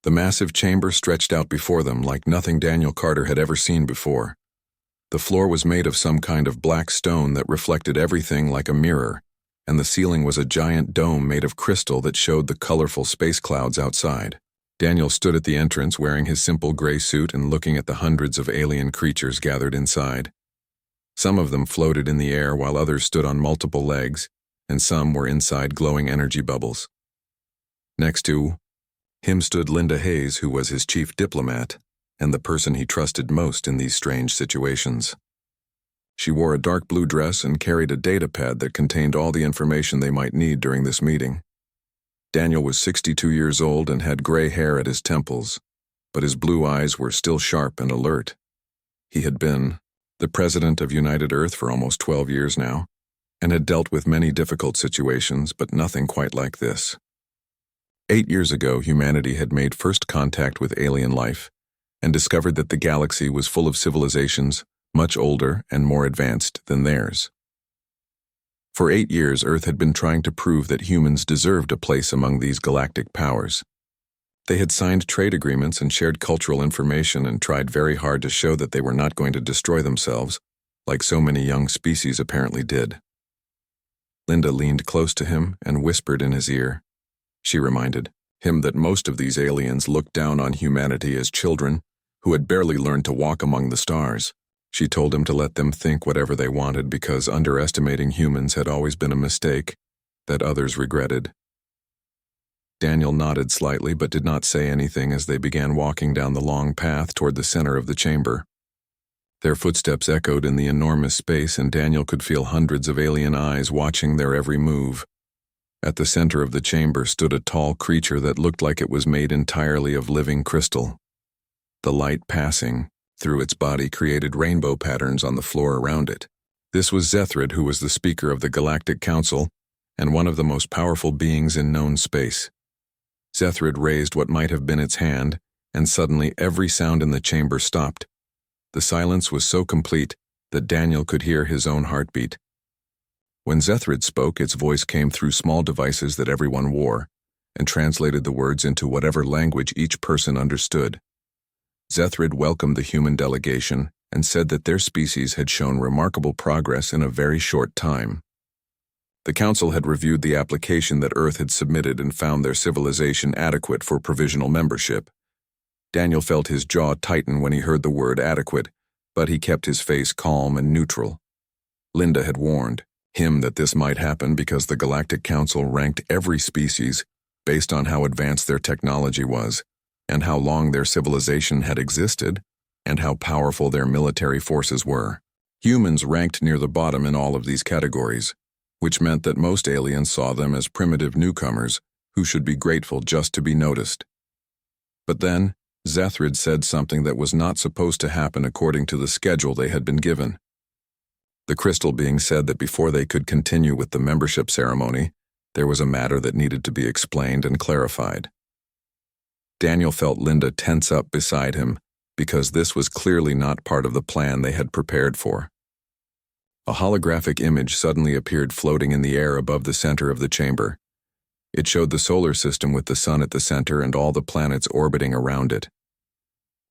The massive chamber stretched out before them like nothing Daniel Carter had ever seen before. The floor was made of some kind of black stone that reflected everything like a mirror, and the ceiling was a giant dome made of crystal that showed the colorful space clouds outside. Daniel stood at the entrance wearing his simple gray suit and looking at the hundreds of alien creatures gathered inside. Some of them floated in the air while others stood on multiple legs, and some were inside glowing energy bubbles. Next to him stood Linda Hayes, who was his chief diplomat, and the person he trusted most in these strange situations. She wore a dark blue dress and carried a data pad that contained all the information they might need during this meeting. Daniel was 62 years old and had gray hair at his temples, but his blue eyes were still sharp and alert. He had been the president of United Earth for almost 12 years now, and had dealt with many difficult situations, but nothing quite like this. 8 years ago, humanity had made first contact with alien life and discovered that the galaxy was full of civilizations much older and more advanced than theirs. For 8 years, Earth had been trying to prove that humans deserved a place among these galactic powers. They had signed trade agreements and shared cultural information and tried very hard to show that they were not going to destroy themselves, like so many young species apparently did. Linda leaned close to him and whispered in his ear. She reminded him that most of these aliens looked down on humanity as children who had barely learned to walk among the stars. She told him to let them think whatever they wanted because underestimating humans had always been a mistake that others regretted. Daniel nodded slightly but did not say anything as they began walking down the long path toward the center of the chamber. Their footsteps echoed in the enormous space, and Daniel could feel hundreds of alien eyes watching their every move. At the center of the chamber stood a tall creature that looked like it was made entirely of living crystal. The light passing through its body created rainbow patterns on the floor around it. This was Zethrid, who was the speaker of the Galactic Council and one of the most powerful beings in known space. Zethrid raised what might have been its hand, and suddenly every sound in the chamber stopped. The silence was so complete that Daniel could hear his own heartbeat. When Zethrid spoke, its voice came through small devices that everyone wore, and translated the words into whatever language each person understood. Zethrid welcomed the human delegation and said that their species had shown remarkable progress in a very short time. The Council had reviewed the application that Earth had submitted and found their civilization adequate for provisional membership. Daniel felt his jaw tighten when he heard the word adequate, but he kept his face calm and neutral. Linda had warned him that this might happen because the Galactic Council ranked every species based on how advanced their technology was, and how long their civilization had existed, and how powerful their military forces were. Humans ranked near the bottom in all of these categories, which meant that most aliens saw them as primitive newcomers who should be grateful just to be noticed. But then, Zethrid said something that was not supposed to happen according to the schedule they had been given. The crystal being said that before they could continue with the membership ceremony, there was a matter that needed to be explained and clarified. Daniel felt Linda tense up beside him because this was clearly not part of the plan they had prepared for. A holographic image suddenly appeared floating in the air above the center of the chamber. It showed the solar system with the sun at the center and all the planets orbiting around it.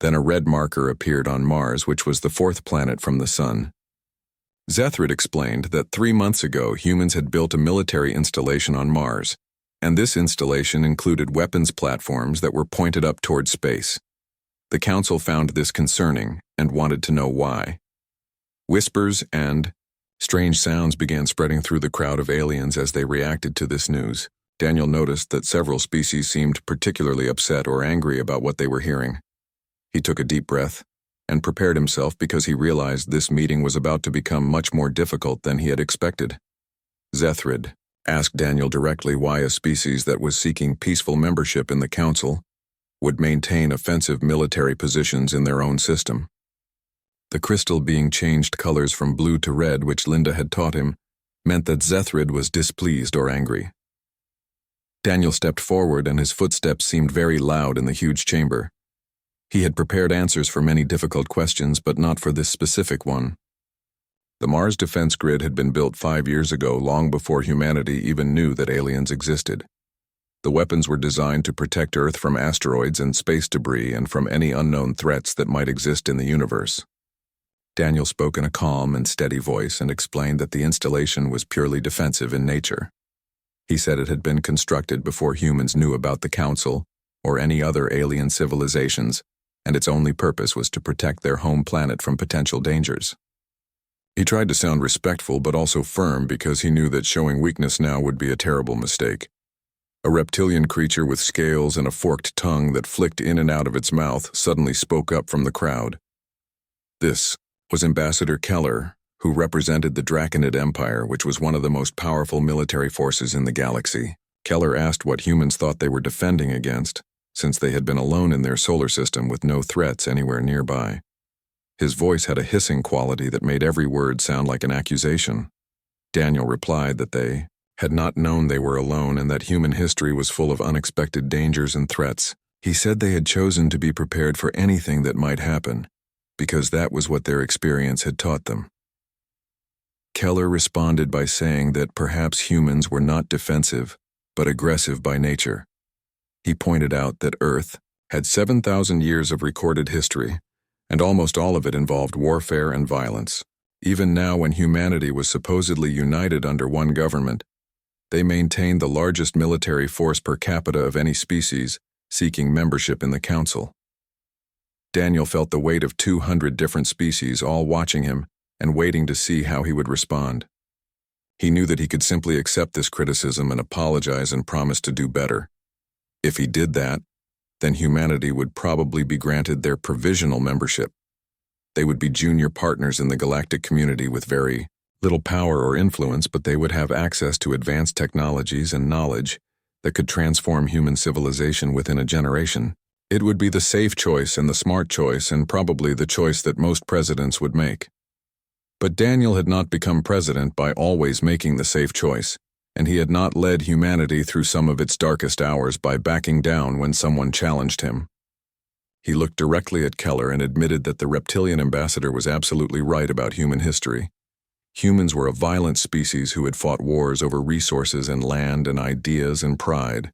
Then a red marker appeared on Mars, which was the fourth planet from the sun. Zethrid explained that 3 months ago humans had built a military installation on Mars, and this installation included weapons platforms that were pointed up toward space. The Council found this concerning and wanted to know why. Whispers and strange sounds began spreading through the crowd of aliens as they reacted to this news. Daniel noticed that several species seemed particularly upset or angry about what they were hearing. He took a deep breath and prepared himself because he realized this meeting was about to become much more difficult than he had expected. Zethrid asked Daniel directly why a species that was seeking peaceful membership in the Council would maintain offensive military positions in their own system. The crystal being changed colors from blue to red, which Linda had taught him, meant that Zethrid was displeased or angry. Daniel stepped forward and his footsteps seemed very loud in the huge chamber. He had prepared answers for many difficult questions, but not for this specific one. The Mars defense grid had been built 5 years ago, long before humanity even knew that aliens existed. The weapons were designed to protect Earth from asteroids and space debris and from any unknown threats that might exist in the universe. Daniel spoke in a calm and steady voice and explained that the installation was purely defensive in nature. He said it had been constructed before humans knew about the Council or any other alien civilizations, and its only purpose was to protect their home planet from potential dangers. He tried to sound respectful but also firm because he knew that showing weakness now would be a terrible mistake. A reptilian creature with scales and a forked tongue that flicked in and out of its mouth suddenly spoke up from the crowd. This was Ambassador Keller, who represented the Draconid Empire, which was one of the most powerful military forces in the galaxy. Keller asked what humans thought they were defending against, since they had been alone in their solar system with no threats anywhere nearby. His voice had a hissing quality that made every word sound like an accusation. Daniel replied that they had not known they were alone and that human history was full of unexpected dangers and threats. He said they had chosen to be prepared for anything that might happen, because that was what their experience had taught them. Keller responded by saying that perhaps humans were not defensive, but aggressive by nature. He pointed out that Earth had 7,000 years of recorded history, and almost all of it involved warfare and violence. Even now, when humanity was supposedly united under one government, they maintained the largest military force per capita of any species, seeking membership in the Council. Daniel felt the weight of 200 different species all watching him and waiting to see how he would respond. He knew that he could simply accept this criticism and apologize and promise to do better. If he did that, then humanity would probably be granted their provisional membership. They would be junior partners in the galactic community with very little power or influence, but they would have access to advanced technologies and knowledge that could transform human civilization within a generation. It would be the safe choice and the smart choice, and probably the choice that most presidents would make. But Daniel had not become president by always making the safe choice, and he had not led humanity through some of its darkest hours by backing down when someone challenged him. He looked directly at Keller and admitted that the reptilian ambassador was absolutely right about human history. Humans were a violent species who had fought wars over resources and land and ideas and pride.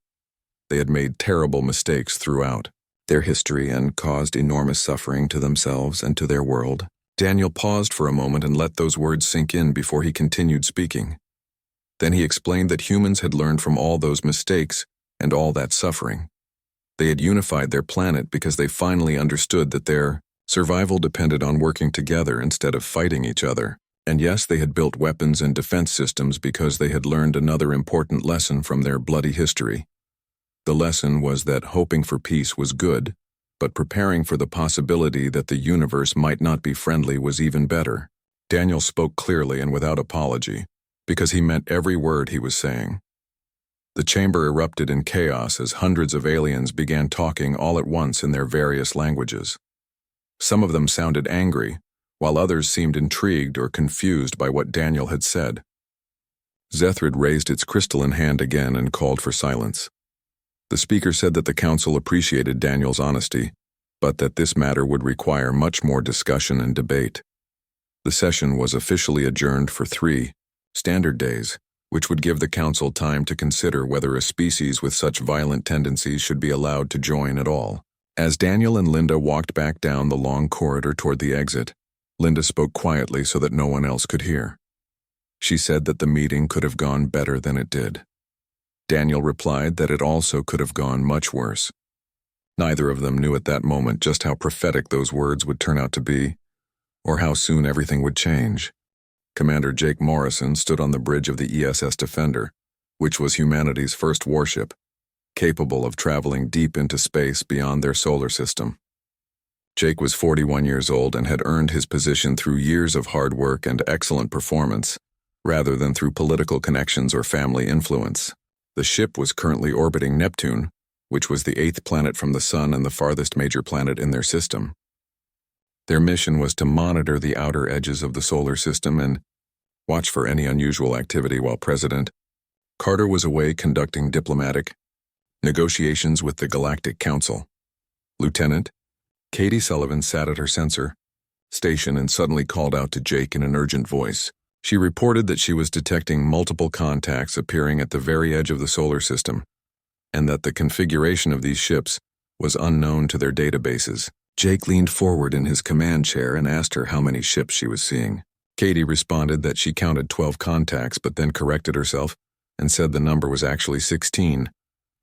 They had made terrible mistakes throughout their history and caused enormous suffering to themselves and to their world. Daniel paused for a moment and let those words sink in before he continued speaking. Then he explained that humans had learned from all those mistakes and all that suffering. They had unified their planet because they finally understood that their survival depended on working together instead of fighting each other. And yes, they had built weapons and defense systems because they had learned another important lesson from their bloody history. The lesson was that hoping for peace was good, but preparing for the possibility that the universe might not be friendly was even better. Daniel spoke clearly and without apology, because he meant every word he was saying. The chamber erupted in chaos as hundreds of aliens began talking all at once in their various languages. Some of them sounded angry, while others seemed intrigued or confused by what Daniel had said. Zethrid raised its crystalline hand again and called for silence. The speaker said that the council appreciated Daniel's honesty, but that this matter would require much more discussion and debate. The session was officially adjourned for 3 standard days, which would give the council time to consider whether a species with such violent tendencies should be allowed to join at all. As Daniel and Linda walked back down the long corridor toward the exit, Linda spoke quietly so that no one else could hear. She said that the meeting could have gone better than it did. Daniel replied that it also could have gone much worse. Neither of them knew at that moment just how prophetic those words would turn out to be, or how soon everything would change. Commander Jake Morrison stood on the bridge of the ESS Defender, which was humanity's first warship, capable of traveling deep into space beyond their solar system. Jake was 41 years old and had earned his position through years of hard work and excellent performance, rather than through political connections or family influence. The ship was currently orbiting Neptune, which was the 8th planet from the Sun and the farthest major planet in their system. Their mission was to monitor the outer edges of the solar system and watch for any unusual activity while President Carter was away conducting diplomatic negotiations with the Galactic Council. Lieutenant Katie Sullivan sat at her sensor station and suddenly called out to Jake in an urgent voice. She reported that she was detecting multiple contacts appearing at the very edge of the solar system, and that the configuration of these ships was unknown to their databases. Jake leaned forward in his command chair and asked her how many ships she was seeing. Katie responded that she counted 12 contacts but then corrected herself and said the number was actually 16,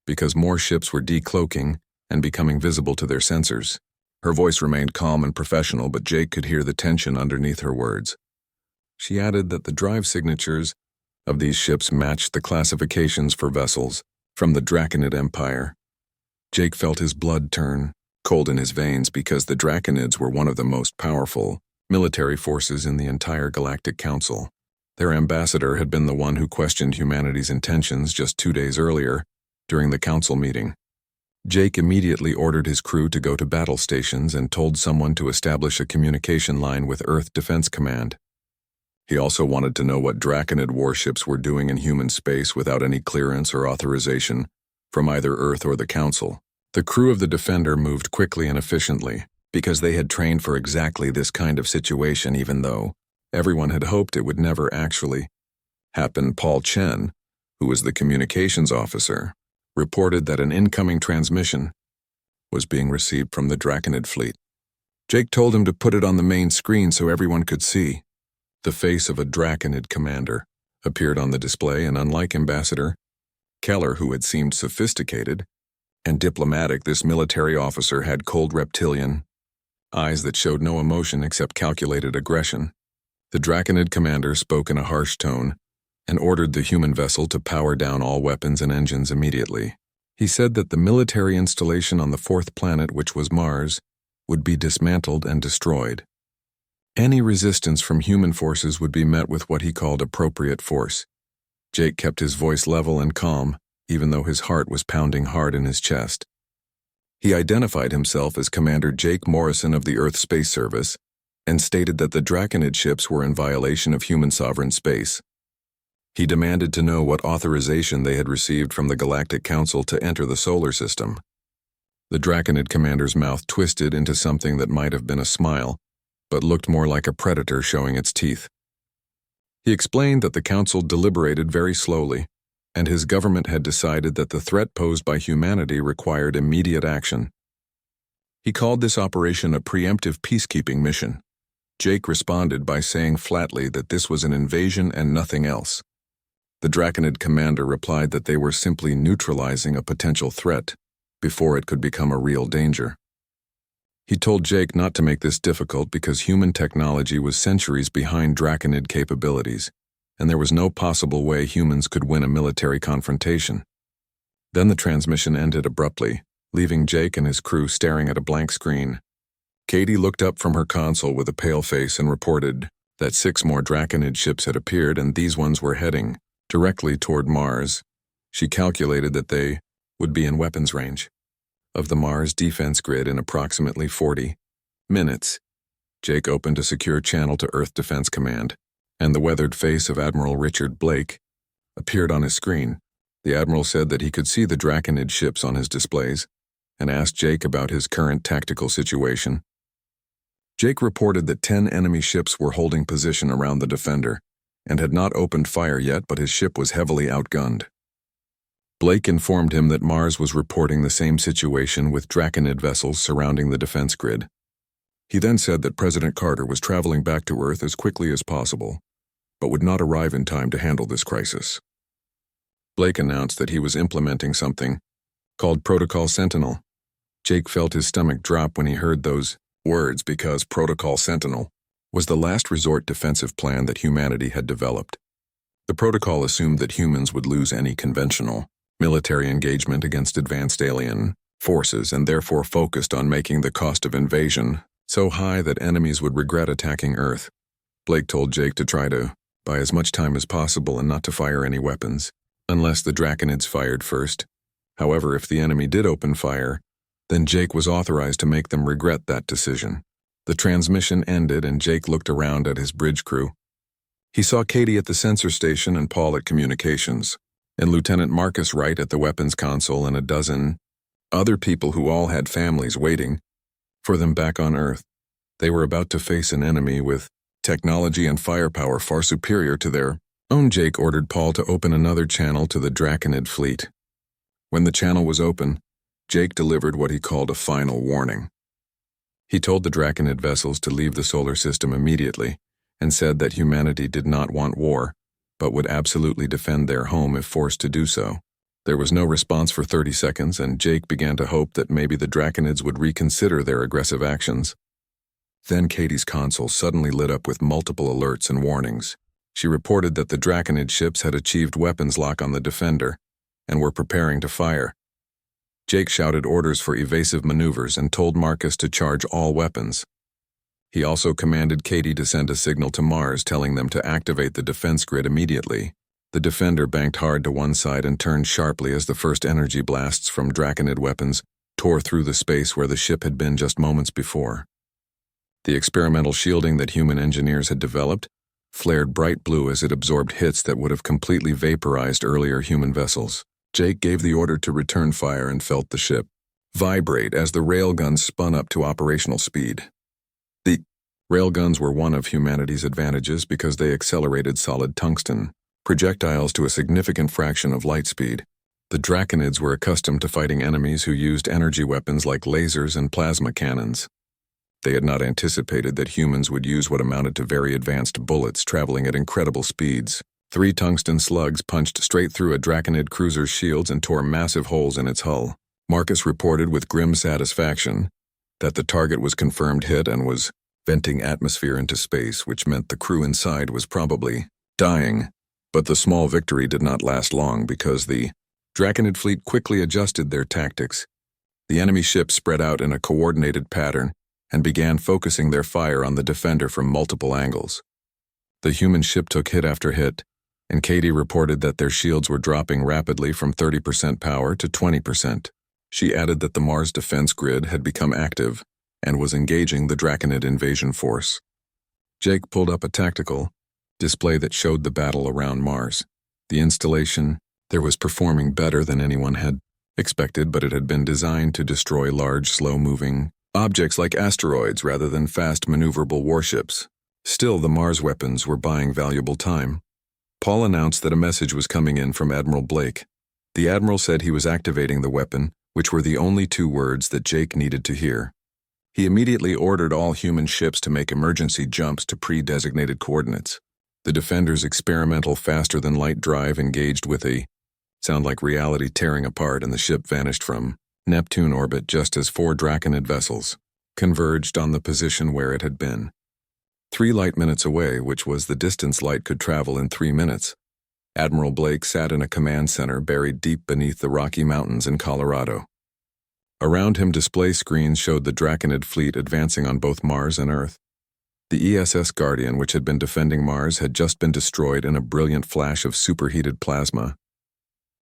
because more ships were decloaking and becoming visible to their sensors. Her voice remained calm and professional, but Jake could hear the tension underneath her words. She added that the drive signatures of these ships matched the classifications for vessels from the Draconid Empire. Jake felt his blood turn cold in his veins because the Draconids were one of the most powerful military forces in the entire Galactic Council. Their ambassador had been the one who questioned humanity's intentions just 2 days earlier during the council meeting. Jake immediately ordered his crew to go to battle stations and told someone to establish a communication line with Earth Defense Command. He also wanted to know what Draconid warships were doing in human space without any clearance or authorization from either Earth or the Council. The crew of the Defender moved quickly and efficiently because they had trained for exactly this kind of situation, even though everyone had hoped it would never actually happen. Paul Chen, who was the communications officer, reported that an incoming transmission was being received from the Draconid fleet. Jake told him to put it on the main screen so everyone could see. The face of a Draconid commander appeared on the display, and unlike Ambassador Keller, who had seemed sophisticated and diplomatic, this military officer had cold reptilian eyes that showed no emotion except calculated aggression. The Draconid commander spoke in a harsh tone and ordered the human vessel to power down all weapons and engines immediately. He said that the military installation on the fourth planet, which was Mars, would be dismantled and destroyed. Any resistance from human forces would be met with what he called appropriate force. Jake kept his voice level and calm, even though his heart was pounding hard in his chest. He identified himself as Commander Jake Morrison of the Earth Space Service and stated that the Draconid ships were in violation of human sovereign space. He demanded to know what authorization they had received from the Galactic Council to enter the solar system. The Draconid commander's mouth twisted into something that might have been a smile, but looked more like a predator showing its teeth. He explained that the Council deliberated very slowly, and his government had decided that the threat posed by humanity required immediate action. He called this operation a preemptive peacekeeping mission. Jake responded by saying flatly that this was an invasion and nothing else. The Draconid commander replied that they were simply neutralizing a potential threat before it could become a real danger. He told Jake not to make this difficult because human technology was centuries behind Draconid capabilities, and there was no possible way humans could win a military confrontation. Then the transmission ended abruptly, leaving Jake and his crew staring at a blank screen. Katie looked up from her console with a pale face and reported that 6 more Draconid ships had appeared, and these ones were heading directly toward Mars. She calculated that they would be in weapons range of the Mars defense grid in approximately 40 minutes. Jake opened a secure channel to Earth Defense Command, and the weathered face of Admiral Richard Blake appeared on his screen. The Admiral said that he could see the Draconid ships on his displays and asked Jake about his current tactical situation. Jake reported that 10 enemy ships were holding position around the Defender and had not opened fire yet, but his ship was heavily outgunned. Blake informed him that Mars was reporting the same situation with Draconid vessels surrounding the defense grid. He then said that President Carter was traveling back to Earth as quickly as possible, but would not arrive in time to handle this crisis. Blake announced that he was implementing something called Protocol Sentinel. Jake felt his stomach drop when he heard those words because Protocol Sentinel was the last resort defensive plan that humanity had developed. The protocol assumed that humans would lose any conventional military engagement against advanced alien forces and therefore focused on making the cost of invasion so high that enemies would regret attacking Earth. Blake told Jake to try to buy as much time as possible and not to fire any weapons, unless the Draconids fired first. However, if the enemy did open fire, then Jake was authorized to make them regret that decision. The transmission ended and Jake looked around at his bridge crew. He saw Katie at the sensor station and Paul at communications, and Lieutenant Marcus Wright at the weapons console, and a dozen other people who all had families waiting for them back on Earth. They were about to face an enemy with technology and firepower far superior to their own. Jake ordered Paul to open another channel to the Draconid fleet. When the channel was open, Jake delivered what he called a final warning. He told the Draconid vessels to leave the solar system immediately and said that humanity did not want war, but would absolutely defend their home if forced to do so. There was no response for 30 seconds, and Jake began to hope that maybe the Draconids would reconsider their aggressive actions. Then Katie's console suddenly lit up with multiple alerts and warnings. She reported that the Draconid ships had achieved weapons lock on the Defender and were preparing to fire. Jake shouted orders for evasive maneuvers and told Marcus to charge all weapons. He also commanded Katie to send a signal to Mars telling them to activate the defense grid immediately. The Defender banked hard to one side and turned sharply as the first energy blasts from Draconid weapons tore through the space where the ship had been just moments before. The experimental shielding that human engineers had developed flared bright blue as it absorbed hits that would have completely vaporized earlier human vessels. Jake gave the order to return fire and felt the ship vibrate as the railguns spun up to operational speed. The railguns were one of humanity's advantages because they accelerated solid tungsten projectiles to a significant fraction of light speed. The Draconids were accustomed to fighting enemies who used energy weapons like lasers and plasma cannons. They had not anticipated that humans would use what amounted to very advanced bullets traveling at incredible speeds. 3 tungsten slugs punched straight through a Draconid cruiser's shields and tore massive holes in its hull. Marcus reported with grim satisfaction that the target was confirmed hit and was venting atmosphere into space, which meant the crew inside was probably dying. But the small victory did not last long because the Draconid fleet quickly adjusted their tactics. The enemy ships spread out in a coordinated pattern and began focusing their fire on the Defender from multiple angles. The human ship took hit after hit, and Katie reported that their shields were dropping rapidly from 30% power to 20%. She added that the Mars defense grid had become active and was engaging the Draconid invasion force. Jake pulled up a tactical display that showed the battle around Mars. The installation there was performing better than anyone had expected, but it had been designed to destroy large, slow-moving objects like asteroids rather than fast, maneuverable warships. Still, the Mars weapons were buying valuable time. Paul announced that a message was coming in from Admiral Blake. The Admiral said he was activating the weapon, which were the only 2 words that Jake needed to hear. He immediately ordered all human ships to make emergency jumps to pre-designated coordinates. The Defender's experimental faster-than-light drive engaged with a sound like reality tearing apart, and the ship vanished from Neptune orbit just as 4 Draconid vessels converged on the position where it had been. 3 light minutes away, which was the distance light could travel in 3 minutes. Admiral Blake sat in a command center buried deep beneath the Rocky Mountains in Colorado. Around him, display screens showed the Draconid fleet advancing on both Mars and Earth. The ESS Guardian, which had been defending Mars, had just been destroyed in a brilliant flash of superheated plasma.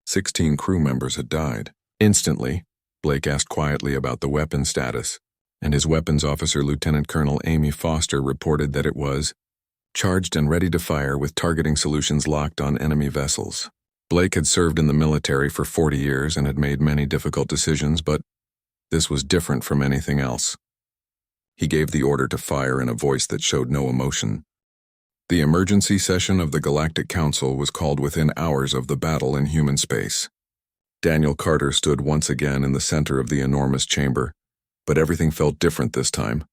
16 crew members had died. Instantly, Blake asked quietly about the weapon status, and his weapons officer, Lieutenant Colonel Amy Foster, reported that it was charged and ready to fire with targeting solutions locked on enemy vessels. Blake had served in the military for 40 years and had made many difficult decisions, but this was different from anything else. He gave the order to fire in a voice that showed no emotion. The emergency session of the Galactic Council was called within hours of the battle in human space. Daniel Carter stood once again in the center of the enormous chamber, but everything felt different this time.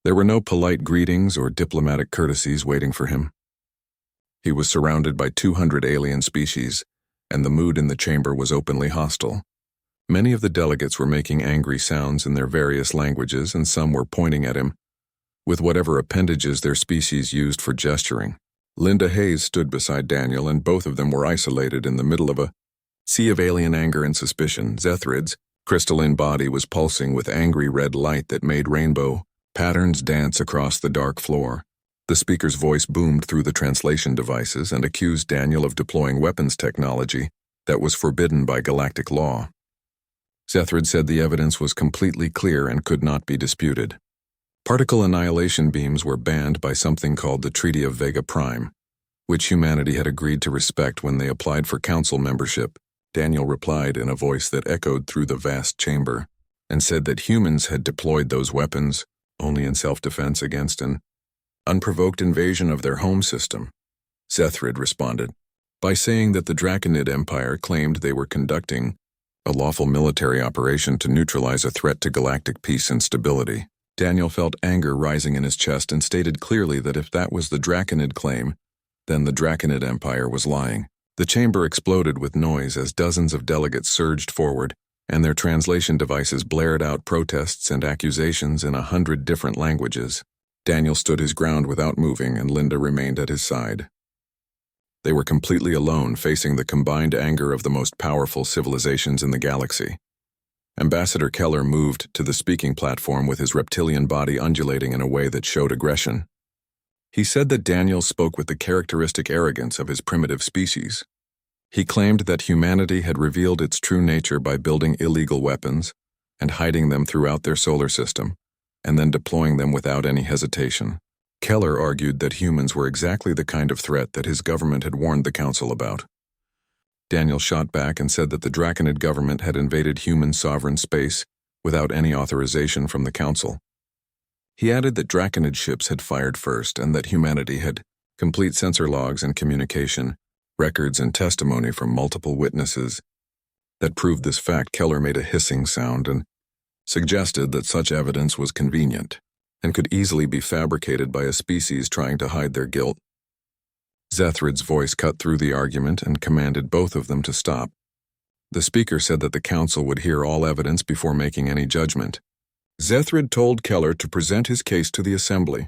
There were no polite greetings or diplomatic courtesies waiting for him. He was surrounded by 200 alien species, and the mood in the chamber was openly hostile. Many of the delegates were making angry sounds in their various languages, and some were pointing at him with whatever appendages their species used for gesturing. Linda Hayes stood beside Daniel, and both of them were isolated in the middle of a sea of alien anger and suspicion. Zethrid's crystalline body was pulsing with angry red light that made rainbow patterns dance across the dark floor. The speaker's voice boomed through the translation devices and accused Daniel of deploying weapons technology that was forbidden by galactic law. Zethrid said the evidence was completely clear and could not be disputed. Particle annihilation beams were banned by something called the Treaty of Vega Prime, which humanity had agreed to respect when they applied for council membership. Daniel replied in a voice that echoed through the vast chamber and said that humans had deployed those weapons only in self-defense against an unprovoked invasion of their home system. Zethrid responded by saying that the Draconid Empire claimed they were conducting a lawful military operation to neutralize a threat to galactic peace and stability. Daniel felt anger rising in his chest and stated clearly that if that was the Draconid claim, then the Draconid Empire was lying. The chamber exploded with noise as dozens of delegates surged forward, and their translation devices blared out protests and accusations in 100 different languages. Daniel stood his ground without moving, and Linda remained at his side. They were completely alone, facing the combined anger of the most powerful civilizations in the galaxy. Ambassador Keller moved to the speaking platform with his reptilian body undulating in a way that showed aggression. He said that Daniel spoke with the characteristic arrogance of his primitive species. He claimed that humanity had revealed its true nature by building illegal weapons and hiding them throughout their solar system, and then deploying them without any hesitation. Keller argued that humans were exactly the kind of threat that his government had warned the Council about. Daniel shot back and said that the Draconid government had invaded human sovereign space without any authorization from the Council. He added that Draconid ships had fired first and that humanity had complete sensor logs and communication, records and testimony from multiple witnesses that proved this fact. Keller made a hissing sound and suggested that such evidence was convenient and could easily be fabricated by a species trying to hide their guilt. Zethrid's voice cut through the argument and commanded both of them to stop. The speaker said that the council would hear all evidence before making any judgment. Zethrid told Keller to present his case to the assembly.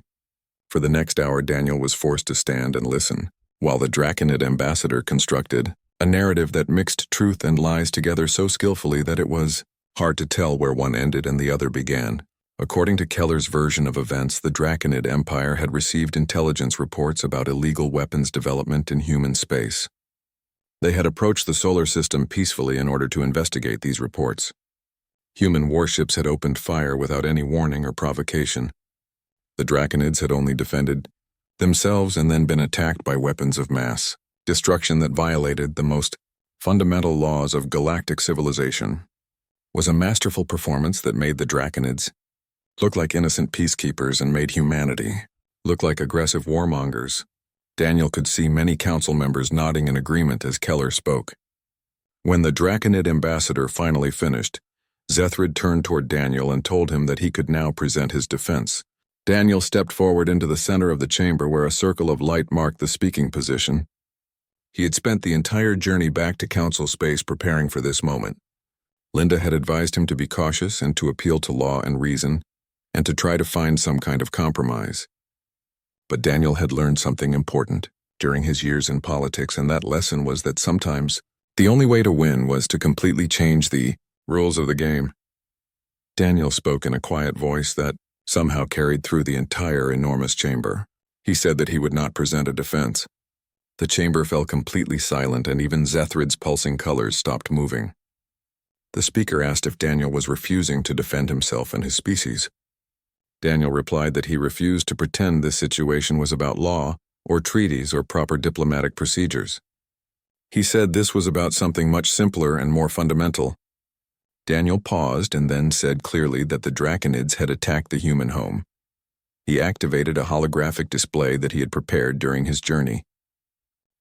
For the next hour, Daniel was forced to stand and listen, while the Draconid ambassador constructed a narrative that mixed truth and lies together so skillfully that it was hard to tell where one ended and the other began. According to Keller's version of events, the Draconid Empire had received intelligence reports about illegal weapons development in human space. They had approached the solar system peacefully in order to investigate these reports. Human warships had opened fire without any warning or provocation. The Draconids had only defended themselves and then been attacked by weapons of mass destruction that violated the most fundamental laws of galactic civilization. Was a masterful performance that made the Draconids look like innocent peacekeepers and made humanity look like aggressive warmongers. Daniel could see many council members nodding in agreement as Keller spoke. When the Draconid ambassador finally finished, Zethrid turned toward Daniel and told him that he could now present his defense. Daniel stepped forward into the center of the chamber where a circle of light marked the speaking position. He had spent the entire journey back to council space preparing for this moment. Linda had advised him to be cautious and to appeal to law and reason, and to try to find some kind of compromise. But Daniel had learned something important during his years in politics, and that lesson was that sometimes the only way to win was to completely change the rules of the game. Daniel spoke in a quiet voice that somehow carried through the entire enormous chamber. He said that he would not present a defense. The chamber fell completely silent, and even Zethrid's pulsing colors stopped moving. The speaker asked if Daniel was refusing to defend himself and his species. Daniel replied that he refused to pretend this situation was about law or treaties or proper diplomatic procedures. He said this was about something much simpler and more fundamental. Daniel paused and then said clearly that the Draconids had attacked the human home. He activated a holographic display that he had prepared during his journey.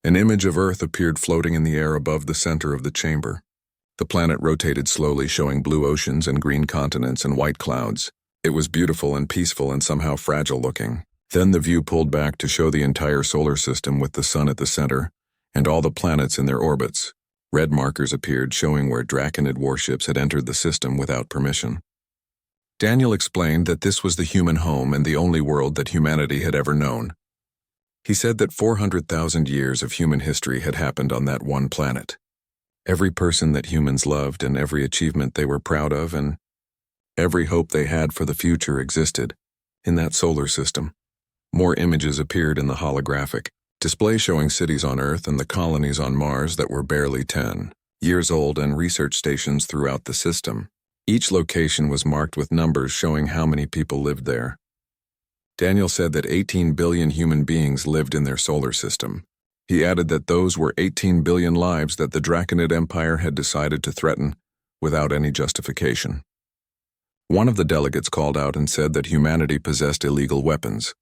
An image of Earth appeared floating in the air above the center of the chamber. The planet rotated slowly, showing blue oceans and green continents and white clouds. It was beautiful and peaceful and somehow fragile looking. Then the view pulled back to show the entire solar system with the sun at the center and all the planets in their orbits. Red markers appeared showing where Draconid warships had entered the system without permission. Daniel explained that this was the human home and the only world that humanity had ever known. He said that 400,000 years of human history had happened on that one planet. Every person that humans loved and every achievement they were proud of and every hope they had for the future existed in that solar system. More images appeared in the holographic display showing cities on Earth and the colonies on Mars that were barely 10 years old and research stations throughout the system. Each location was marked with numbers showing how many people lived there. Daniel said that 18 billion human beings lived in their solar system. He added that those were 18 billion lives that the Draconid Empire had decided to threaten without any justification. One of the delegates called out and said that humanity possessed illegal weapons.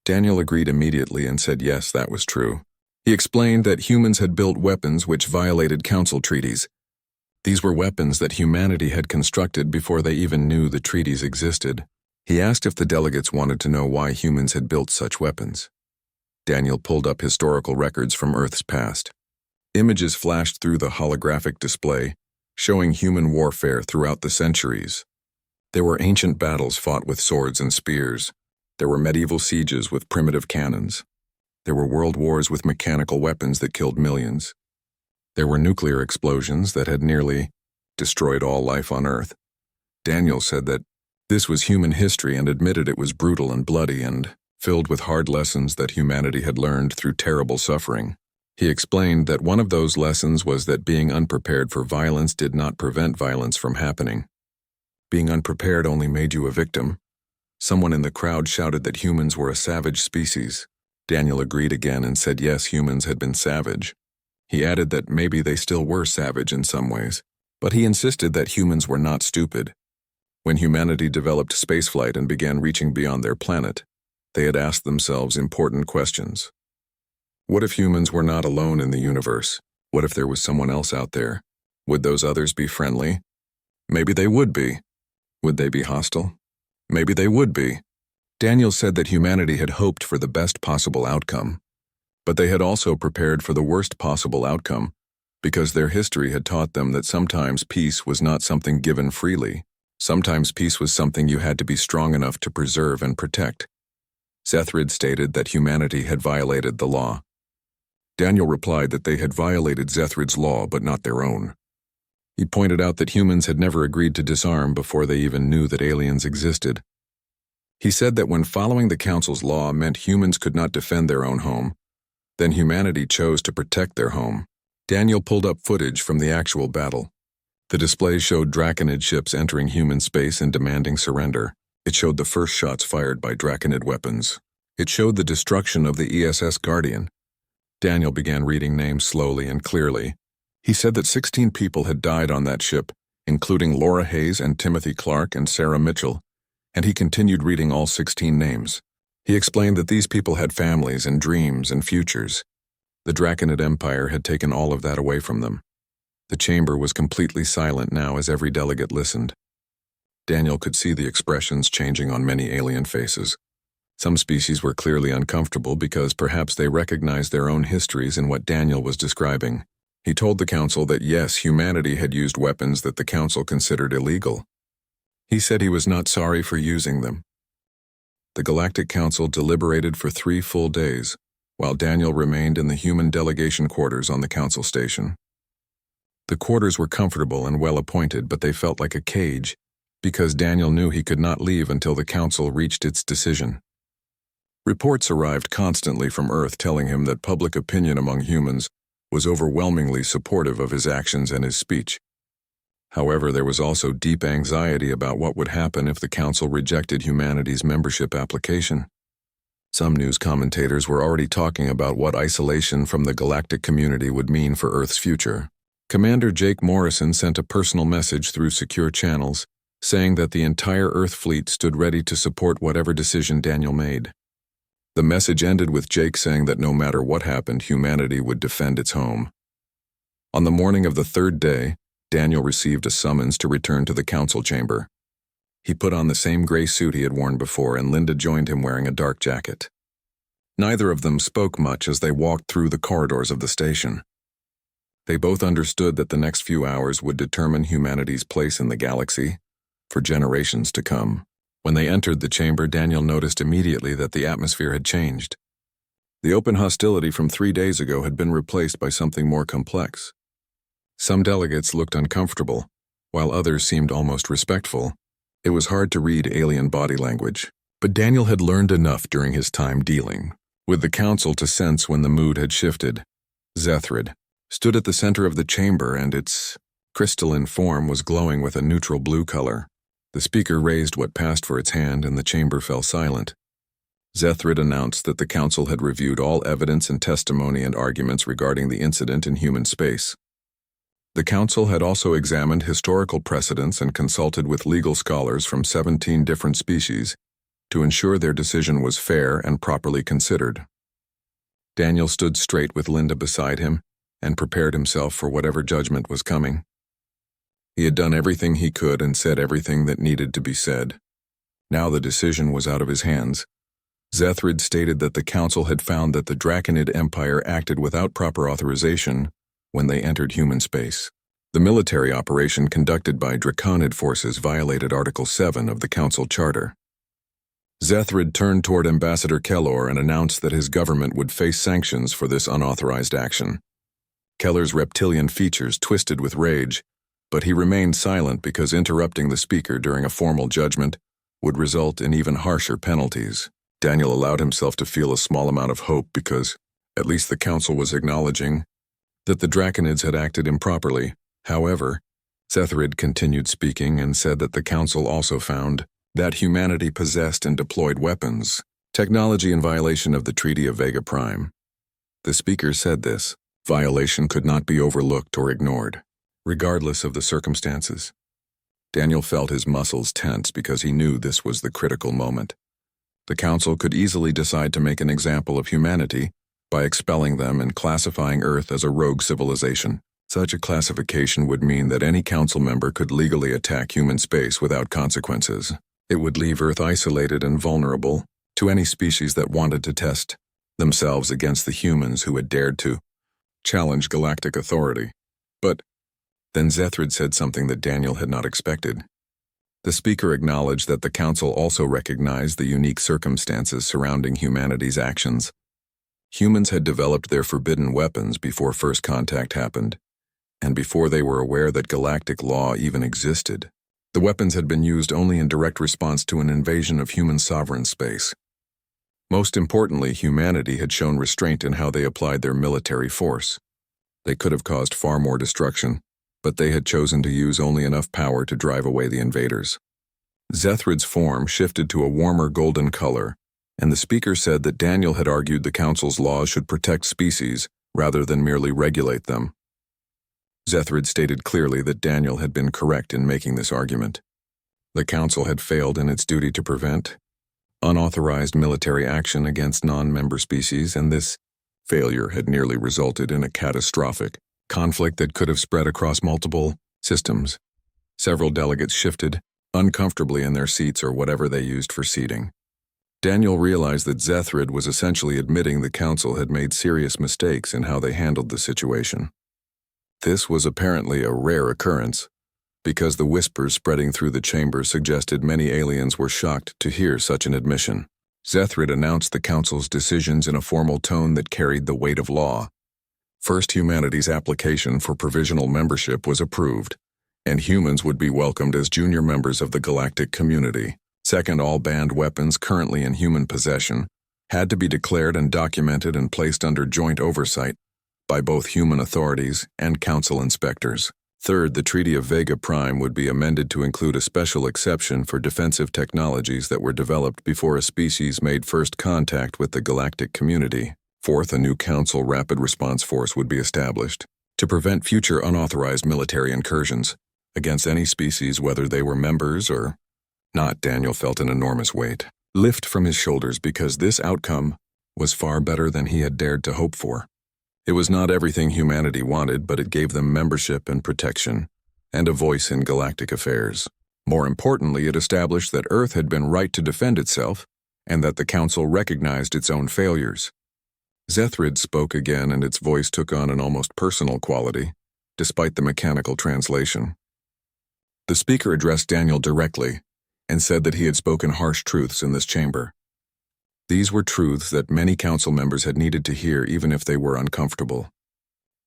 Daniel agreed immediately and said yes, that was true. He explained that humans had built weapons which violated council treaties. These were weapons that humanity had constructed before they even knew the treaties existed. He asked if the delegates wanted to know why humans had built such weapons. Daniel pulled up historical records from Earth's past. Images flashed through the holographic display, showing human warfare throughout the centuries. There were ancient battles fought with swords and spears. There were medieval sieges with primitive cannons. There were world wars with mechanical weapons that killed millions. There were nuclear explosions that had nearly destroyed all life on Earth. Daniel said that this was human history and admitted it was brutal and bloody and filled with hard lessons that humanity had learned through terrible suffering. He explained that one of those lessons was that being unprepared for violence did not prevent violence from happening. Being unprepared only made you a victim. Someone in the crowd shouted that humans were a savage species. Daniel agreed again and said yes, humans had been savage. He added that maybe they still were savage in some ways, but he insisted that humans were not stupid. When humanity developed spaceflight and began reaching beyond their planet, they had asked themselves important questions. What if humans were not alone in the universe? What if there was someone else out there? Would those others be friendly? Maybe they would be. Would they be hostile? Maybe they would be. Daniel said that humanity had hoped for the best possible outcome, but they had also prepared for the worst possible outcome because their history had taught them that sometimes peace was not something given freely. Sometimes peace was something you had to be strong enough to preserve and protect. Zethrid stated that humanity had violated the law. Daniel replied that they had violated Zethrid's law but not their own. He pointed out that humans had never agreed to disarm before they even knew that aliens existed. He said that when following the Council's law meant humans could not defend their own home, then humanity chose to protect their home. Daniel pulled up footage from the actual battle. The display showed Draconid ships entering human space and demanding surrender. It showed the first shots fired by Draconid weapons. It showed the destruction of the ESS Guardian. Daniel began reading names slowly and clearly. He said that 16 people had died on that ship, including Laura Hayes and Timothy Clark and Sarah Mitchell, and he continued reading all 16 names. He explained that these people had families and dreams and futures. The Draconid Empire had taken all of that away from them. The chamber was completely silent now as every delegate listened. Daniel could see the expressions changing on many alien faces. Some species were clearly uncomfortable because perhaps they recognized their own histories in what Daniel was describing. He told the Council that yes, humanity had used weapons that the Council considered illegal. He said he was not sorry for using them. The Galactic Council deliberated for 3 full days, while Daniel remained in the human delegation quarters on the Council station. The quarters were comfortable and well-appointed, but they felt like a cage, because Daniel knew he could not leave until the Council reached its decision. Reports arrived constantly from Earth telling him that public opinion among humans was overwhelmingly supportive of his actions and his speech. However, there was also deep anxiety about what would happen if the Council rejected humanity's membership application. Some news commentators were already talking about what isolation from the galactic community would mean for Earth's future. Commander Jake Morrison sent a personal message through secure channels, saying that the entire Earth fleet stood ready to support whatever decision Daniel made. The message ended with Jake saying that no matter what happened, humanity would defend its home. On the morning of the 3rd day, Daniel received a summons to return to the Council chamber. He put on the same gray suit he had worn before, and Linda joined him wearing a dark jacket. Neither of them spoke much as they walked through the corridors of the station. They both understood that the next few hours would determine humanity's place in the galaxy for generations to come. When they entered the chamber, Daniel noticed immediately that the atmosphere had changed. The open hostility from 3 days ago had been replaced by something more complex. Some delegates looked uncomfortable, while others seemed almost respectful. It was hard to read alien body language, but Daniel had learned enough during his time dealing with the Council to sense when the mood had shifted. Zethrid stood at the center of the chamber, and its crystalline form was glowing with a neutral blue color. The speaker raised what passed for its hand, and the chamber fell silent. Zethrid announced that the Council had reviewed all evidence and testimony and arguments regarding the incident in human space. The Council had also examined historical precedents and consulted with legal scholars from 17 different species to ensure their decision was fair and properly considered. Daniel stood straight with Linda beside him and prepared himself for whatever judgment was coming. He had done everything he could and said everything that needed to be said. Now the decision was out of his hands. Zethrid stated that the council had found that the Draconid Empire acted without proper authorization when they entered human space. The military operation conducted by Draconid forces violated Article 7 of the Council Charter. Zethrid turned toward Ambassador Kellor and announced that his government would face sanctions for this unauthorized action. Keller's reptilian features twisted with rage, but he remained silent because interrupting the speaker during a formal judgment would result in even harsher penalties. Daniel allowed himself to feel a small amount of hope because, at least the council was acknowledging, that the Draconids had acted improperly. However, Zethrid continued speaking and said that the council also found that humanity possessed and deployed weapons, technology in violation of the Treaty of Vega Prime. The speaker said this violation could not be overlooked or ignored, regardless of the circumstances. Daniel felt his muscles tense because he knew this was the critical moment. The council could easily decide to make an example of humanity by expelling them and classifying Earth as a rogue civilization. Such a classification would mean that any council member could legally attack human space without consequences. It would leave Earth isolated and vulnerable to any species that wanted to test themselves against the humans who had dared to challenge galactic authority. But then Zethrid said something that Daniel had not expected. The speaker acknowledged that the council also recognized the unique circumstances surrounding humanity's actions. Humans had developed their forbidden weapons before first contact happened, and before they were aware that galactic law even existed. The weapons had been used only in direct response to an invasion of human sovereign space. Most importantly, humanity had shown restraint in how they applied their military force. They could have caused far more destruction, but they had chosen to use only enough power to drive away the invaders. Zethrid's form shifted to a warmer golden color, and the speaker said that Daniel had argued the council's laws should protect species rather than merely regulate them. Zethrid stated clearly that Daniel had been correct in making this argument. The council had failed in its duty to prevent unauthorized military action against non-member species, and this failure had nearly resulted in a catastrophic conflict that could have spread across multiple systems. Several delegates shifted uncomfortably in their seats or whatever they used for seating. Daniel realized that Zethrid was essentially admitting the council had made serious mistakes in how they handled the situation. This was apparently a rare occurrence, because the whispers spreading through the chamber suggested many aliens were shocked to hear such an admission. Zethrid announced the council's decisions in a formal tone that carried the weight of law. First, humanity's application for provisional membership was approved, and humans would be welcomed as junior members of the galactic community. Second, all banned weapons currently in human possession had to be declared and documented and placed under joint oversight by both human authorities and council inspectors. Third, the Treaty of Vega Prime would be amended to include a special exception for defensive technologies that were developed before a species made first contact with the galactic community. Fourth, a new Council Rapid Response Force would be established to prevent future unauthorized military incursions against any species, whether they were members or not. Daniel felt an enormous weight lift from his shoulders because this outcome was far better than he had dared to hope for. It was not everything humanity wanted, but it gave them membership and protection, and a voice in galactic affairs. More importantly, it established that Earth had been right to defend itself, and that the Council recognized its own failures. Zethrid spoke again, and its voice took on an almost personal quality, despite the mechanical translation. The speaker addressed Daniel directly, and said that he had spoken harsh truths in this chamber. These were truths that many council members had needed to hear even if they were uncomfortable.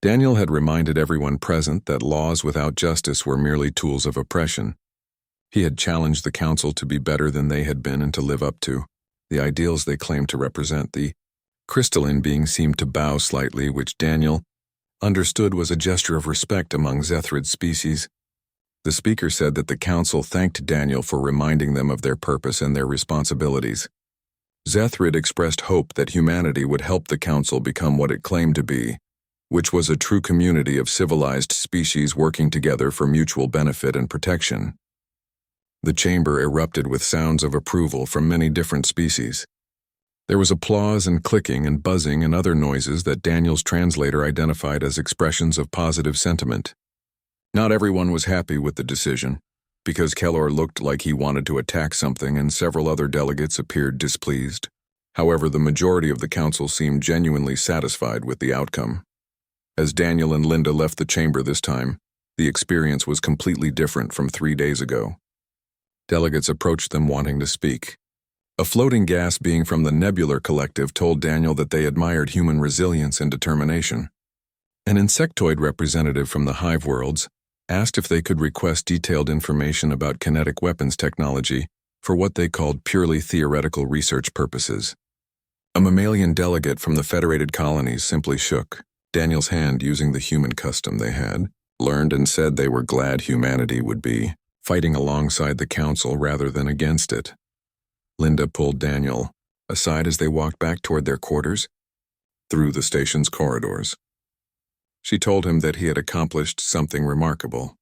Daniel had reminded everyone present that laws without justice were merely tools of oppression. He had challenged the council to be better than they had been and to live up to the ideals they claimed to represent. The crystalline being seemed to bow slightly, which Daniel understood was a gesture of respect among Zethrid's species. The speaker said that the council thanked Daniel for reminding them of their purpose and their responsibilities. Zethrid expressed hope that humanity would help the council become what it claimed to be, which was a true community of civilized species working together for mutual benefit and protection. The chamber erupted with sounds of approval from many different species. There was applause and clicking and buzzing and other noises that Daniel's translator identified as expressions of positive sentiment. Not everyone was happy with the decision, because Keller looked like he wanted to attack something and several other delegates appeared displeased. However, the majority of the council seemed genuinely satisfied with the outcome. As Daniel and Linda left the chamber this time, the experience was completely different from 3 days ago. Delegates approached them wanting to speak. A floating gas being from the Nebular Collective told Daniel that they admired human resilience and determination. An insectoid representative from the Hive Worlds asked if they could request detailed information about kinetic weapons technology for what they called purely theoretical research purposes. A mammalian delegate from the Federated Colonies simply shook Daniel's hand using the human custom they had, learned and said they were glad humanity would be fighting alongside the council rather than against it. Linda pulled Daniel aside as they walked back toward their quarters, through the station's corridors. She told him that he had accomplished something remarkable.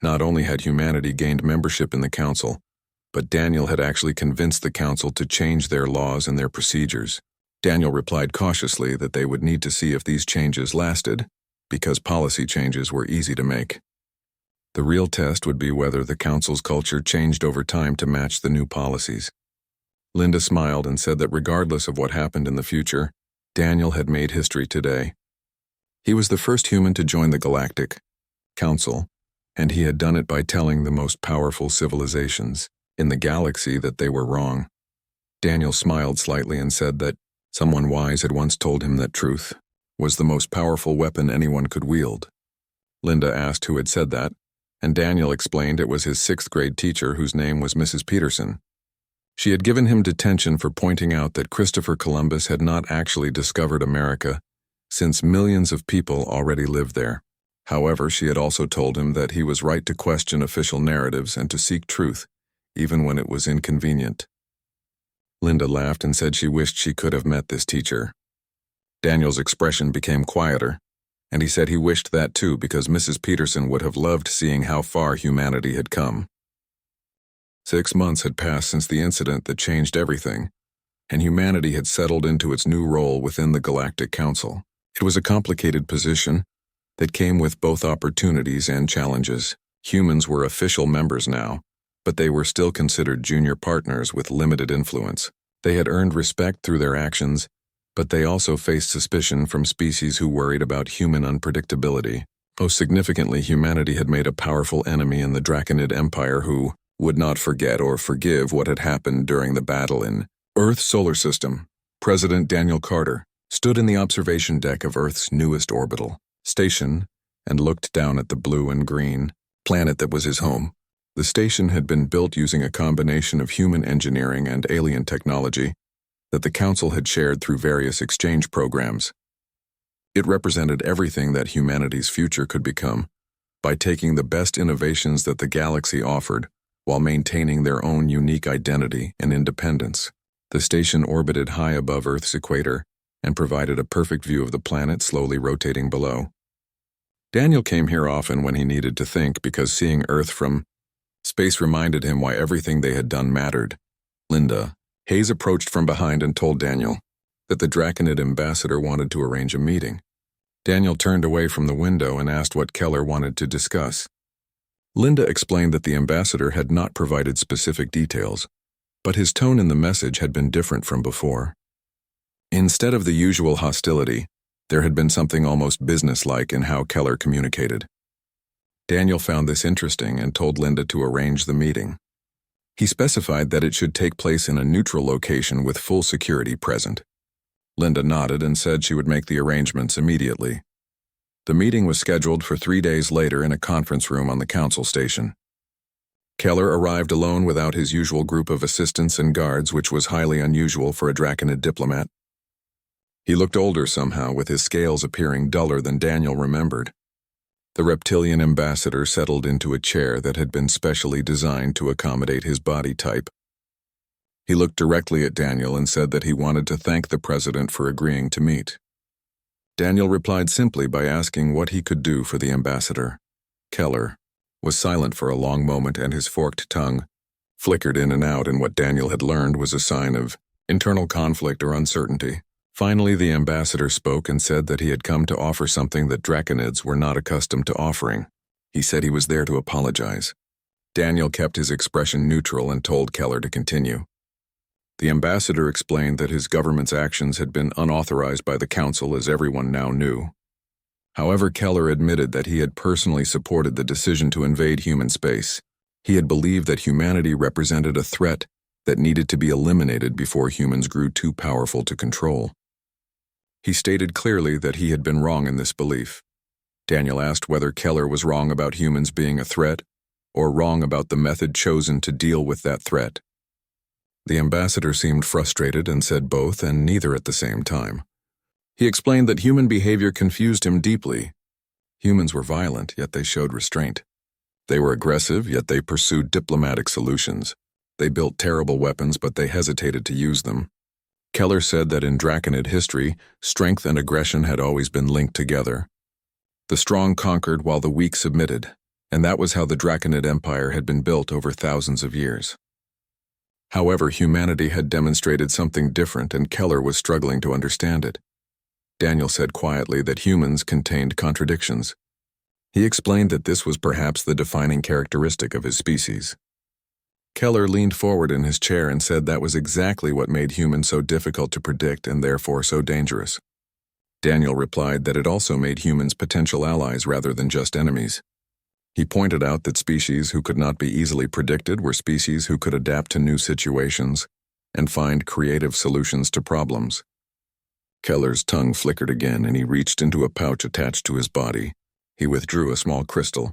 Not only had humanity gained membership in the council, but Daniel had actually convinced the council to change their laws and their procedures. Daniel replied cautiously that they would need to see if these changes lasted, because policy changes were easy to make. The real test would be whether the council's culture changed over time to match the new policies. Linda smiled and said that regardless of what happened in the future, Daniel had made history today. He was the first human to join the Galactic Council, and he had done it by telling the most powerful civilizations in the galaxy that they were wrong. Daniel smiled slightly and said that someone wise had once told him that truth was the most powerful weapon anyone could wield. Linda asked who had said that, and Daniel explained it was his 6th grade teacher whose name was Mrs. Peterson. She had given him detention for pointing out that Christopher Columbus had not actually discovered America, since millions of people already lived there. However, she had also told him that he was right to question official narratives and to seek truth, even when it was inconvenient. Linda laughed and said she wished she could have met this teacher. Daniel's expression became quieter, and he said he wished that too because Mrs. Peterson would have loved seeing how far humanity had come. 6 months had passed since the incident that changed everything, and humanity had settled into its new role within the Galactic Council. It was a complicated position that came with both opportunities and challenges. Humans were official members now, but they were still considered junior partners with limited influence. They had earned respect through their actions, but they also faced suspicion from species who worried about human unpredictability. Most significantly, humanity had made a powerful enemy in the Draconid Empire who would not forget or forgive what had happened during the battle in Earth's solar system. President Daniel Carter stood in the observation deck of Earth's newest orbital station and looked down at the blue and green planet that was his home. The station had been built using a combination of human engineering and alien technology that the Council had shared through various exchange programs. It represented everything that humanity's future could become by taking the best innovations that the galaxy offered while maintaining their own unique identity and independence. The station orbited high above Earth's equator and provided a perfect view of the planet slowly rotating below. Daniel came here often when he needed to think because seeing Earth from space reminded him why everything they had done mattered. Linda Hayes approached from behind and told Daniel that the Draconid ambassador wanted to arrange a meeting. Daniel turned away from the window and asked what Keller wanted to discuss. Linda explained that the ambassador had not provided specific details, but his tone in the message had been different from before. Instead of the usual hostility, there had been something almost businesslike in how Keller communicated. Daniel found this interesting and told Linda to arrange the meeting. He specified that it should take place in a neutral location with full security present. Linda nodded and said she would make the arrangements immediately. The meeting was scheduled for 3 days later in a conference room on the council station. Keller arrived alone without his usual group of assistants and guards, which was highly unusual for a Draconid diplomat. He looked older somehow, with his scales appearing duller than Daniel remembered. The reptilian ambassador settled into a chair that had been specially designed to accommodate his body type. He looked directly at Daniel and said that he wanted to thank the president for agreeing to meet. Daniel replied simply by asking what he could do for the ambassador. Keller was silent for a long moment, and his forked tongue flickered in and out in what Daniel had learned was a sign of internal conflict or uncertainty. Finally, the ambassador spoke and said that he had come to offer something that Draconids were not accustomed to offering. He said he was there to apologize. Daniel kept his expression neutral and told Keller to continue. The ambassador explained that his government's actions had been unauthorized by the council, as everyone now knew. However, Keller admitted that he had personally supported the decision to invade human space. He had believed that humanity represented a threat that needed to be eliminated before humans grew too powerful to control. He stated clearly that he had been wrong in this belief. Daniel asked whether Keller was wrong about humans being a threat, or wrong about the method chosen to deal with that threat. The ambassador seemed frustrated and said both and neither at the same time. He explained that human behavior confused him deeply. Humans were violent, yet they showed restraint. They were aggressive, yet they pursued diplomatic solutions. They built terrible weapons, but they hesitated to use them. Keller said that in Draconid history, strength and aggression had always been linked together. The strong conquered while the weak submitted, and that was how the Draconid Empire had been built over thousands of years. However, humanity had demonstrated something different, and Keller was struggling to understand it. Daniel said quietly that humans contained contradictions. He explained that this was perhaps the defining characteristic of his species. Keller leaned forward in his chair and said that was exactly what made humans so difficult to predict and therefore so dangerous. Daniel replied that it also made humans potential allies rather than just enemies. He pointed out that species who could not be easily predicted were species who could adapt to new situations and find creative solutions to problems. Keller's tongue flickered again, and he reached into a pouch attached to his body. He withdrew a small crystal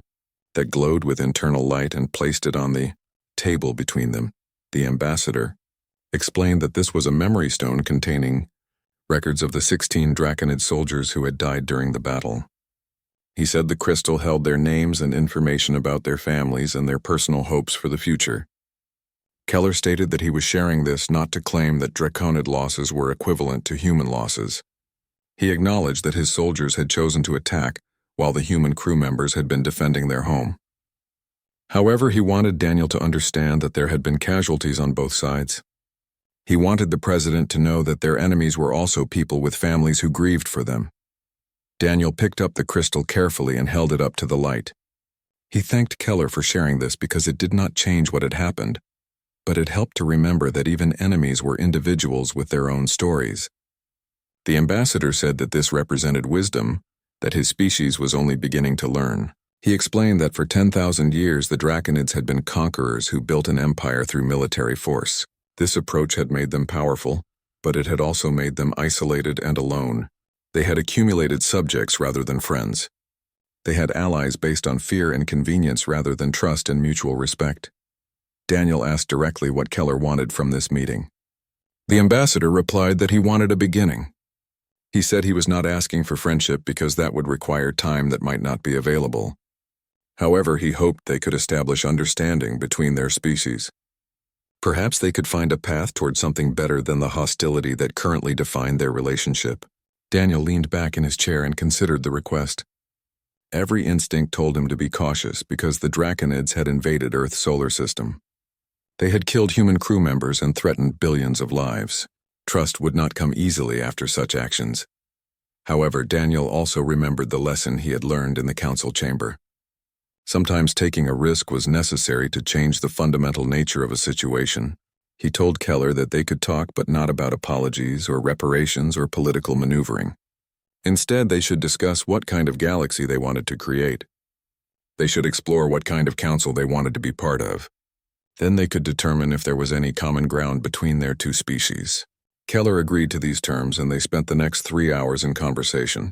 that glowed with internal light and placed it on the table between them. The ambassador explained that this was a memory stone containing records of the 16 Draconid soldiers who had died during the battle. He said the crystal held their names and information about their families and their personal hopes for the future. Keller stated that he was sharing this not to claim that Draconid losses were equivalent to human losses. He acknowledged that his soldiers had chosen to attack while the human crew members had been defending their home. However, he wanted Daniel to understand that there had been casualties on both sides. He wanted the president to know that their enemies were also people with families who grieved for them. Daniel picked up the crystal carefully and held it up to the light. He thanked Keller for sharing this because it did not change what had happened, but it helped to remember that even enemies were individuals with their own stories. The ambassador said that this represented wisdom, that his species was only beginning to learn. He explained that for 10,000 years the Draconids had been conquerors who built an empire through military force. This approach had made them powerful, but it had also made them isolated and alone. They had accumulated subjects rather than friends. They had allies based on fear and convenience rather than trust and mutual respect. Daniel asked directly what Keller wanted from this meeting. The ambassador replied that he wanted a beginning. He said he was not asking for friendship because that would require time that might not be available. However, he hoped they could establish understanding between their species. Perhaps they could find a path toward something better than the hostility that currently defined their relationship. Daniel leaned back in his chair and considered the request. Every instinct told him to be cautious because the Draconids had invaded Earth's solar system. They had killed human crew members and threatened billions of lives. Trust would not come easily after such actions. However, Daniel also remembered the lesson he had learned in the council chamber. Sometimes taking a risk was necessary to change the fundamental nature of a situation. He told Keller that they could talk but not about apologies or reparations or political maneuvering. Instead, they should discuss what kind of galaxy they wanted to create. They should explore what kind of council they wanted to be part of. Then they could determine if there was any common ground between their two species. Keller agreed to these terms, and they spent the next 3 hours in conversation.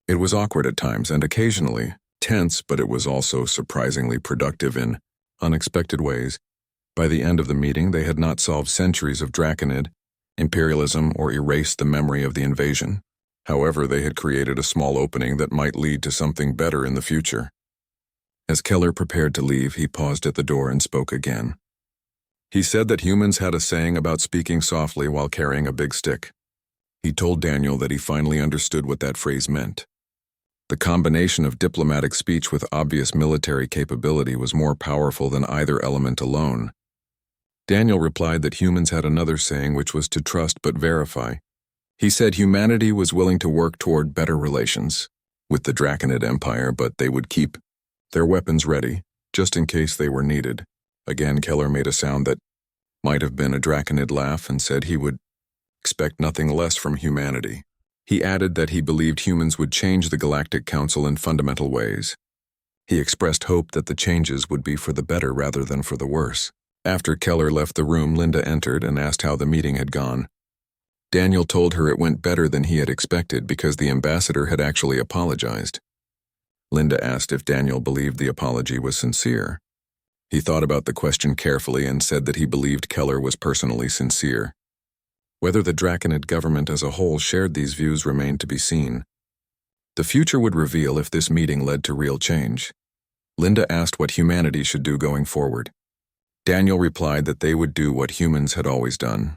It was awkward at times and occasionally tense, but it was also surprisingly productive in unexpected ways. By the end of the meeting, they had not solved centuries of Draconid imperialism or erased the memory of the invasion. However, they had created a small opening that might lead to something better in the future. As Keller prepared to leave, he paused at the door and spoke again. He said that humans had a saying about speaking softly while carrying a big stick. He told Daniel that he finally understood what that phrase meant. The combination of diplomatic speech with obvious military capability was more powerful than either element alone. Daniel replied that humans had another saying, which was to trust but verify. He said humanity was willing to work toward better relations with the Draconid Empire, but they would keep their weapons ready, just in case they were needed. Again, Keller made a sound that might have been a draconid laugh and said he would expect nothing less from humanity. He added that he believed humans would change the Galactic Council in fundamental ways. He expressed hope that the changes would be for the better rather than for the worse. After Keller left the room, Linda entered and asked how the meeting had gone. Daniel told her it went better than he had expected because the ambassador had actually apologized. Linda asked if Daniel believed the apology was sincere. He thought about the question carefully and said that he believed Keller was personally sincere. Whether the Draconid government as a whole shared these views remained to be seen. The future would reveal if this meeting led to real change. Linda asked what humanity should do going forward. Daniel replied that they would do what humans had always done.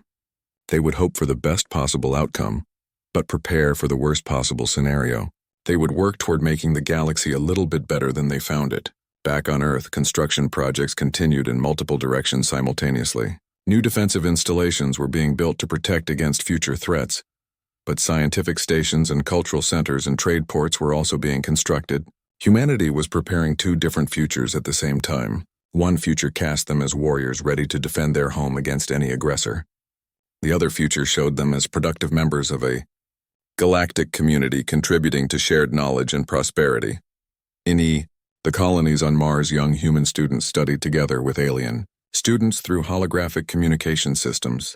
They would hope for the best possible outcome, but prepare for the worst possible scenario. They would work toward making the galaxy a little bit better than they found it. Back on Earth, construction projects continued in multiple directions simultaneously. New defensive installations were being built to protect against future threats, but scientific stations and cultural centers and trade ports were also being constructed. Humanity was preparing two different futures at the same time. One future cast them as warriors ready to defend their home against any aggressor. The other future showed them as productive members of a galactic community contributing to shared knowledge and prosperity. In the colonies on Mars, young human students studied together with alien students through holographic communication systems.